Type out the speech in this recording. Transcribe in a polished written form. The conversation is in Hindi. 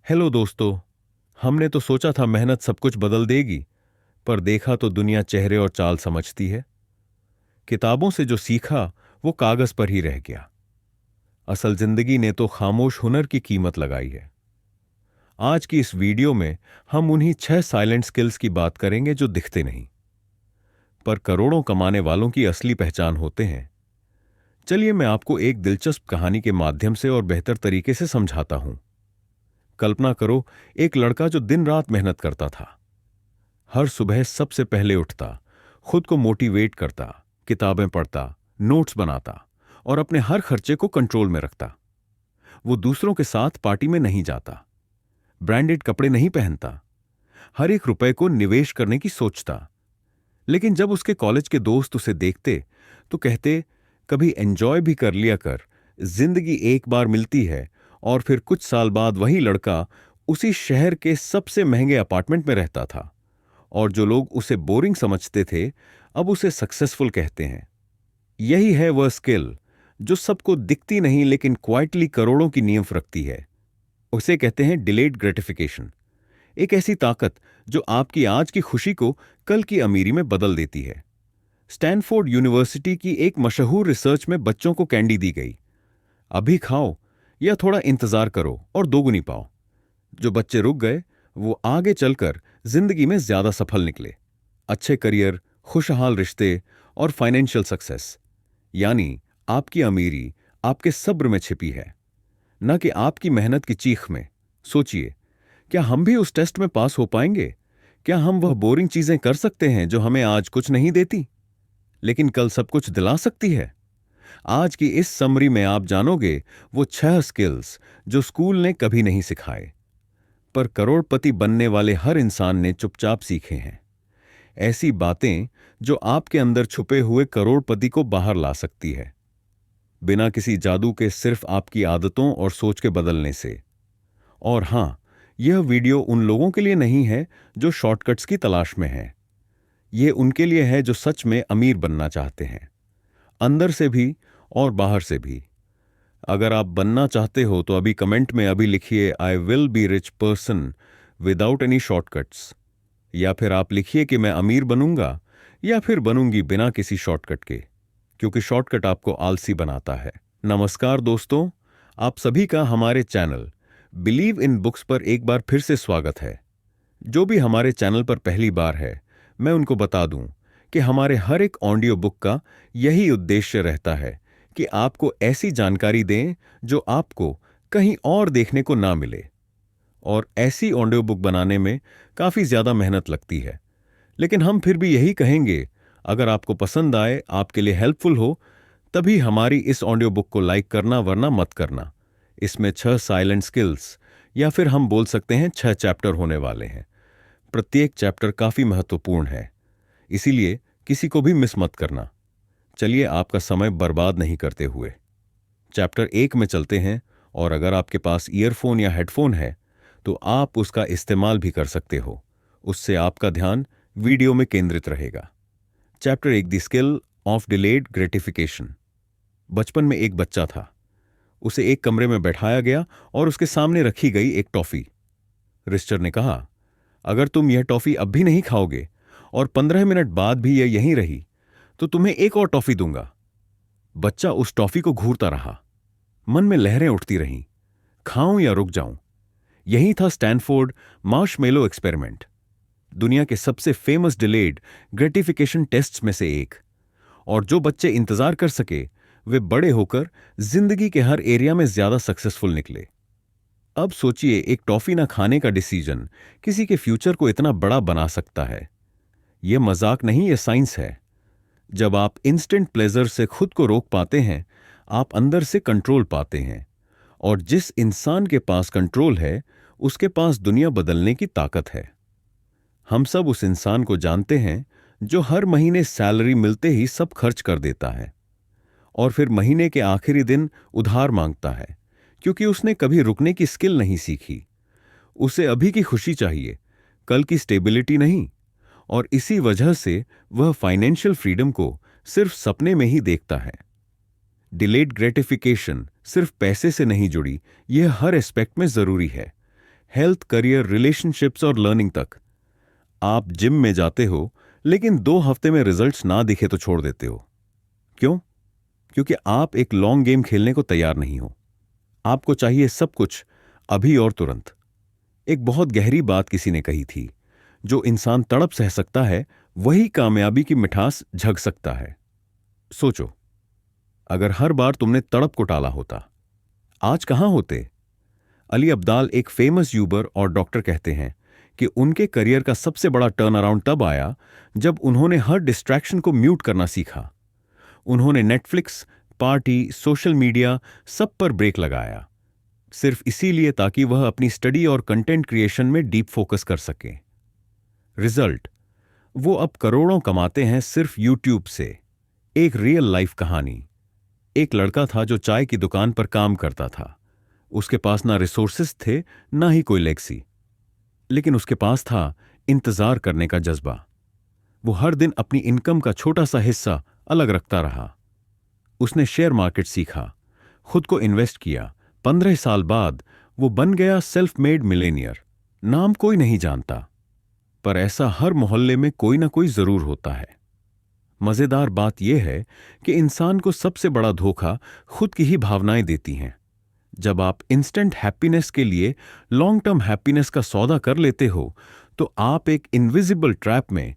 हेलो दोस्तों। हमने तो सोचा था मेहनत सब कुछ बदल देगी, पर देखा तो दुनिया चेहरे और चाल समझती है। किताबों से जो सीखा वो कागज पर ही रह गया। असल जिंदगी ने तो खामोश हुनर की कीमत लगाई है। आज की इस वीडियो में हम उन्हीं 6 साइलेंट स्किल्स की बात करेंगे जो दिखते नहीं, पर करोड़ों कमाने वालों की असली पहचान होते हैं। चलिए मैं आपको एक दिलचस्प कहानी के माध्यम से और बेहतर तरीके से समझाता हूं। कल्पना करो, एक लड़का जो दिन रात मेहनत करता था। हर सुबह सबसे पहले उठता, खुद को मोटिवेट करता, किताबें पढ़ता, नोट्स बनाता और अपने हर खर्चे को कंट्रोल में रखता। वो दूसरों के साथ पार्टी में नहीं जाता, ब्रांडेड कपड़े नहीं पहनता, हर एक रुपए को निवेश करने की सोचता। लेकिन जब उसके कॉलेज के दोस्त उसे देखते तो कहते, कभी एंजॉय भी कर लिया कर, जिंदगी एक बार मिलती है। और फिर कुछ साल बाद वही लड़का उसी शहर के सबसे महंगे अपार्टमेंट में रहता था, और जो लोग उसे बोरिंग समझते थे अब उसे सक्सेसफुल कहते हैं। यही है वह स्किल जो सबको दिखती नहीं लेकिन क्वाइटली करोड़ों की नींव रखती है। उसे कहते हैं डिलेड ग्रेटिफिकेशन। एक ऐसी ताकत जो आपकी आज की खुशी को कल की अमीरी में बदल देती है। स्टैनफोर्ड यूनिवर्सिटी की एक मशहूर रिसर्च में बच्चों को कैंडी दी गई। अभी खाओ या थोड़ा इंतजार करो और दोगुनी पाओ। जो बच्चे रुक गए वो आगे चलकर जिंदगी में ज्यादा सफल निकले। अच्छे करियर, खुशहाल रिश्ते और फाइनेंशियल सक्सेस। यानी आपकी अमीरी आपके सब्र में छिपी है, न कि आपकी मेहनत की चीख में। सोचिए, क्या हम भी उस टेस्ट में पास हो पाएंगे? क्या हम वह बोरिंग चीजें कर सकते हैं जो हमें आज कुछ नहीं देती लेकिन कल सब कुछ दिला सकती है? आज की इस समरी में आप जानोगे वो 6 स्किल्स जो स्कूल ने कभी नहीं सिखाए, पर करोड़पति बनने वाले हर इंसान ने चुपचाप सीखे हैं। ऐसी बातें जो आपके अंदर छुपे हुए करोड़पति को बाहर ला सकती है, बिना किसी जादू के, सिर्फ आपकी आदतों और सोच के बदलने से। और हां, यह वीडियो उन लोगों के लिए नहीं है जो शॉर्टकट्स की तलाश में हैं। यह उनके लिए है जो सच में अमीर बनना चाहते हैं, अंदर से भी और बाहर से भी। अगर आप बनना चाहते हो तो अभी कमेंट में अभी लिखिए, I will be rich person without any shortcuts. या फिर आप लिखिए कि मैं अमीर बनूंगा या फिर बनूंगी बिना किसी शॉर्टकट के, क्योंकि शॉर्टकट आपको आलसी बनाता है। नमस्कार दोस्तों, आप सभी का हमारे चैनल बिलीव इन बुक्स पर एक बार फिर से स्वागत है। जो भी हमारे चैनल पर पहली बार है, मैं उनको बता दूं कि हमारे हर एक ऑडियो बुक का यही उद्देश्य रहता है कि आपको ऐसी जानकारी दें जो आपको कहीं और देखने को ना मिले। और ऐसी ऑडियो बुक बनाने में काफी ज्यादा मेहनत लगती है, लेकिन हम फिर भी यही कहेंगे, अगर आपको पसंद आए, आपके लिए हेल्पफुल हो, तभी हमारी इस ऑडियो बुक को लाइक करना, वरना मत करना। इसमें 6 साइलेंट स्किल्स, या फिर हम बोल सकते हैं 6 चैप्टर होने वाले हैं। प्रत्येक चैप्टर काफी महत्वपूर्ण है, इसीलिए किसी को भी मिस मत करना। चलिए आपका समय बर्बाद नहीं करते हुए चैप्टर 1 में चलते हैं। और अगर आपके पास ईयरफोन या हेडफोन है तो आप उसका इस्तेमाल भी कर सकते हो, उससे आपका ध्यान वीडियो में केंद्रित रहेगा। Chapter 1, the skill of delayed gratification. बचपन में एक बच्चा था। उसे एक कमरे में बैठाया गया और उसके सामने रखी गई एक टॉफी। रिस्टर ने कहा, अगर तुम यह टॉफी अब भी नहीं खाओगे और 15 मिनट बाद भी यह यहीं रही तो तुम्हें एक और टॉफी दूंगा। बच्चा उस टॉफी को घूरता रहा। मन में लहरें उठती रहीं, खाऊं या रुक जाऊं। यही था स्टैनफोर्ड मार्शमेलो एक्सपेरिमेंट, दुनिया के सबसे फेमस डिलेड ग्रेटिफिकेशन टेस्ट्स में से एक। और जो बच्चे इंतजार कर सके वे बड़े होकर जिंदगी के हर एरिया में ज्यादा सक्सेसफुल निकले। अब सोचिए, एक टॉफी ना खाने का डिसीजन किसी के फ्यूचर को इतना बड़ा बना सकता है। यह मजाक नहीं, यह साइंस है। जब आप इंस्टेंट प्लेजर से खुद को रोक पाते हैं, आप अंदर से कंट्रोल पाते हैं। और जिस इंसान के पास कंट्रोल है, उसके पास दुनिया बदलने की ताकत है। हम सब उस इंसान को जानते हैं जो हर महीने सैलरी मिलते ही सब खर्च कर देता है और फिर महीने के आखिरी दिन उधार मांगता है, क्योंकि उसने कभी रुकने की स्किल नहीं सीखी। उसे अभी की खुशी चाहिए, कल की स्टेबिलिटी नहीं। और इसी वजह से वह फाइनेंशियल फ्रीडम को सिर्फ सपने में ही देखता है। डिलेड ग्रेटिफिकेशन सिर्फ पैसे से नहीं जुड़ी, यह हर एस्पेक्ट में जरूरी है। हेल्थ, करियर, रिलेशनशिप्स और लर्निंग तक। आप जिम में जाते हो, लेकिन 2 हफ्ते में रिजल्ट्स ना दिखे तो छोड़ देते हो। क्यों? क्योंकि आप एक लॉन्ग गेम खेलने को तैयार नहीं हो। आपको चाहिए सब कुछ अभी और तुरंत। एक बहुत गहरी बात किसी ने कही थी, जो इंसान तड़प सह सकता है वही कामयाबी की मिठास झग सकता है। सोचो, अगर हर बार तुमने तड़प को टाला होता, आज कहां होते? अली अब्दाल, एक फेमस यूबर और डॉक्टर, कहते हैं कि उनके करियर का सबसे बड़ा टर्न अराउंड तब आया जब उन्होंने हर डिस्ट्रैक्शन को म्यूट करना सीखा। उन्होंने नेटफ्लिक्स, पार्टी, सोशल मीडिया सब पर ब्रेक लगाया, सिर्फ इसीलिए ताकि वह अपनी स्टडी और कंटेंट क्रिएशन में डीप फोकस कर सके। रिजल्ट, वो अब करोड़ों कमाते हैं सिर्फ यूट्यूब से। एक रियल लाइफ कहानी। एक लड़का था जो चाय की दुकान पर काम करता था। उसके पास ना रिसोर्सेस थे, ना ही कोई लेगसी, लेकिन उसके पास था इंतजार करने का जज्बा। वो हर दिन अपनी इनकम का छोटा सा हिस्सा अलग रखता रहा। उसने शेयर मार्केट सीखा, खुद को इन्वेस्ट किया। 15 साल बाद वो बन गया सेल्फ मेड मिलेनियर। नाम कोई नहीं जानता, पर ऐसा हर मोहल्ले में कोई ना कोई जरूर होता है। मजेदार बात यह है कि इंसान को सबसे बड़ा धोखा खुद की ही भावनाएं देती हैं। जब आप इंस्टेंट हैप्पीनेस के लिए लॉन्ग टर्म हैप्पीनेस का सौदा कर लेते हो, तो आप एक इनविजिबल ट्रैप में